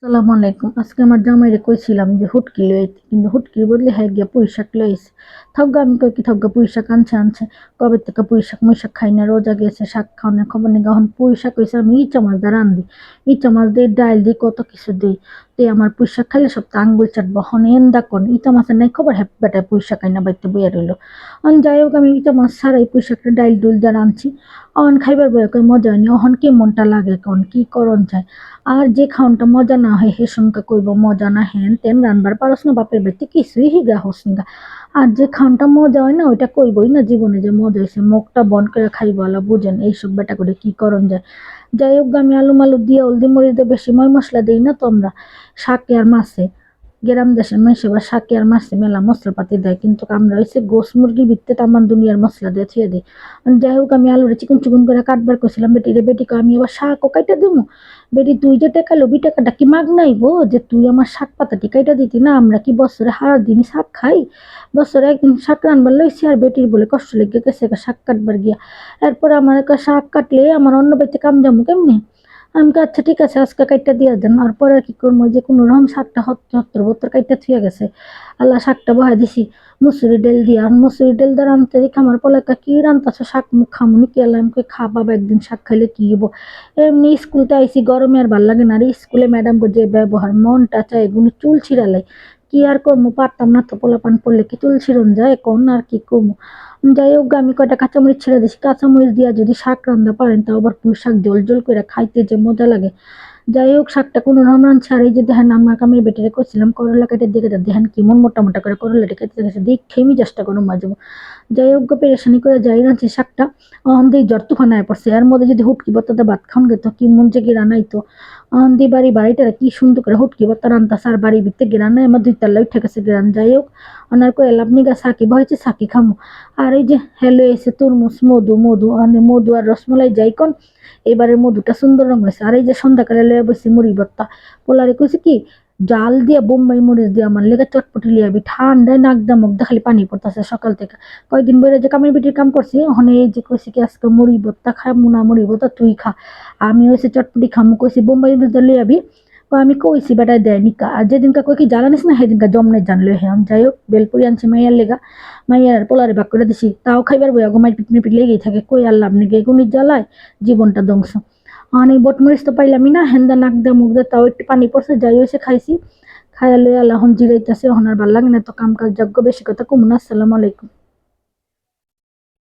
আসসালামু আলাইকুম। আজকে আমার জামাইরে কইছিলাম যে হুটকি লই আইতে, কিন্তু হুটকির বদলে হ্যাঁ গিয়া পুঁইশাক লই আইছে। থাকগা আমি কই কি থাকগা পুঁইশাক আনছে। কবে থেকে পুঁইশাক মুইশাক খাই না, রোজা গেছে শাক খাওয়ানোর খবর নেই। এখন পুঁইশাক হইছে আমি ইচা মাছ দিয়ে রান্ধি। ইচা মাছ দিয়ে ডাইল দিই কত কিছু দেই। তে আমার পুঁইশাক খাইলে সপ্তাহ আঙ্গুল চাটবো। হন এন্দা কোন ইচা মাছের নাই খবর হ্যাঁ বেটায় পুঁইশাক আইনা বাইতে বইয়া রইলো। যাই হোক আমি ইচা মাছ ছাড়াই পুঁইশাকটা ডাইল ডুল দিয়ে রাঁধছি। অহন খাইবার বইয়া কই মজা হয়নি। অহন কি মনটা লাগে কোন কি করণ যায়। আর যে খাওনটা মজা না হয় হে সংকা কইব মজা না হেন তেন রানবার পারস না বাপের বাড়িতে কিছুই হিগা হস না। আর যে খাওনটা মজা হয় না ওইটা কইবই না জীবনে যে মজা হয়েছে মুখটা বন্ধ করে খাইব আলা বুঝেন এইসব বেটা করে কি করণ যায়। যাই হোক আমি আলু মালু দিয়ে হলদি মরিচ দিয়ে বেশি ময় মশলা দিই না তো আমরা শাকে আর মাছে গ্রাম দেশের মানুষ এবার শাকে আর মাছে মেলা মশলাপাতি দেয়, কিন্তু আমরা হচ্ছে গোস মুরগির ভিত্তিতে তামান দুনিয়ার মশলা দিয়ে থুয়ে দিই। যাই হোক আমি আলুরে চিকন চিকন করে কাটবার করছিলাম বেটিরে, বেটিকে আমি আবার শাকও কাইটা দিবো। বেটি তুই যে টাকা লবি টাকাটা কি মাগ নাইবো যে তুই আমার শাক পাতাটি কাইটা দিতি না, আমরা কি বছরে সারা দিনই শাক খাই? বছরে একদিন শাক রানবার লইছি আর বেটির বলে কষ্ট লেগে গেছে শাক কাটবার গিয়া। এরপর আমার একটা শাক কাটলে আমার অন্য বাড়িতে কাম যাবো কেমনি? আমি কই, আচ্ছা ঠিক আছে আজকে কাইটটা দিয়া দেন। আর পরে আর কি করবো, যে কোনো রকম শাকটা হত্তর বত্তর কাইটটা থুয়ে গেছে। আল্লাহ শাকটা বহাই দিছি মুসুরি ডাল দিয়া। আর মুসুরি ডাল দিয়ে রানতে দেখি আমার পোলাকা কি রান্তাছো শাক মুখ খামুনি কি আল্লাহ। আমি কই খা বাবা একদিন শাক খাইলে কি হবো। এমনি স্কুলতে আইসি গরমে আর ভাল লাগে না। আর স্কুলে ম্যাডাম যে ব্যবহার মনটা চাই এগুলো চুল ছিঁড়ালাই। কি আর করবো পারতাম না তো, পোলাপান পড়লে কি চুল ছিঁড়ন যায় কোন আর কি করবো। যাই হোক আমি কয়টা কাঁচামরিচ ছেড়ে দিছি, কাঁচামরিচ দিয়া যদি শাক রান্না পারেন তাও আবার পুঁই শাক জল জল করে খাইতে যে মজা লাগে। যাই হোক শাকটা কোনো রকম রাঁধছি। আর এই যে দেখেন আমার কামের বেটারে করছিলাম করলা কেটে দিকে দেখেন কেমন মোটা মোটা করে করলাটা কেটে গেছে, দেখে মিজাজটা গরম মাঝে। যাই হোক পেরেশানি করে যাই রাঁধছি শাকটা। দিয়ে জ্বর তুফান আয় পড়ছে, এর মধ্যে যদি হুটকি ভর্তাতে ভাত খাওন গেত কি মন যে গিরা নাইতো। দিয়ে বাড়িটা কি সুন্দর করে হুটকি ভর্তা রান্তাছে আর বাড়ির ভিতরে গিরান নাই আমার 2 তলা উঠে গেছে গিরান। যাই হোক ওনার কই এলাম নিগা সাকি ভয়েছে সাকি খামো। আর এই যে হেলো এসে তরমুজ মধু মধু মধু আর রসমলাই যাই কোন এবারের মধুটা সুন্দর রঙ হয়েছে। আর এই যে সন্ধ্যাকালে লয়ে বসে মুড়ি ভর্তা। পোলারে কইছে কি জাল দিয়ে বোম্বাই মরিচ দিয়ে আমার লেগে চটপটি লিয়াবি, ঠান্ডায় নাক দা মুখ দা খালি পানি পড়তেছে সকাল থেকে। কয়দিন ধরে যে কামের বিটির কাম করছি ওখানে এই যে কইছে কি আজকে মুড়ি ভর্তা খাবো না, মুড়ি ভর্তা তুই খা। আমি হয়েছে চটপটি খামু কইছি বোম্বাই মরিচ দিয়ে লিয়াবি। আমি কইছি বেটায় দেয়নি কা। আর যেদিনকা কই কি জ্বালানিস না সেদিনকা জমনে জানলো হ্যাঁ। যাই হোক বেলপুরি আনছি মাইয়ার লেগা, মাইয়ার পোলারে ভাগ করে দিছি তাও খাইবার বইয়া গোমাই পিট লেগেই থাকে। কই আল্লাহ আপনি এগুনি জ্বালায় জীবনটা ধ্বংস। অনেক বটমরিচ তো পাইলামই না, হেন্দা নাক দা মুখ দা তাও একটু পানি পড়ছে। যাই হয়েছে খাইছি, খাইয়া লইয়া আল্লাহ জিরাইতেছে। হনার ভাল লাগে না তো কাম কাজ যজ্ঞ বেশি কথা কমুন। আসসালামু আলাইকুম।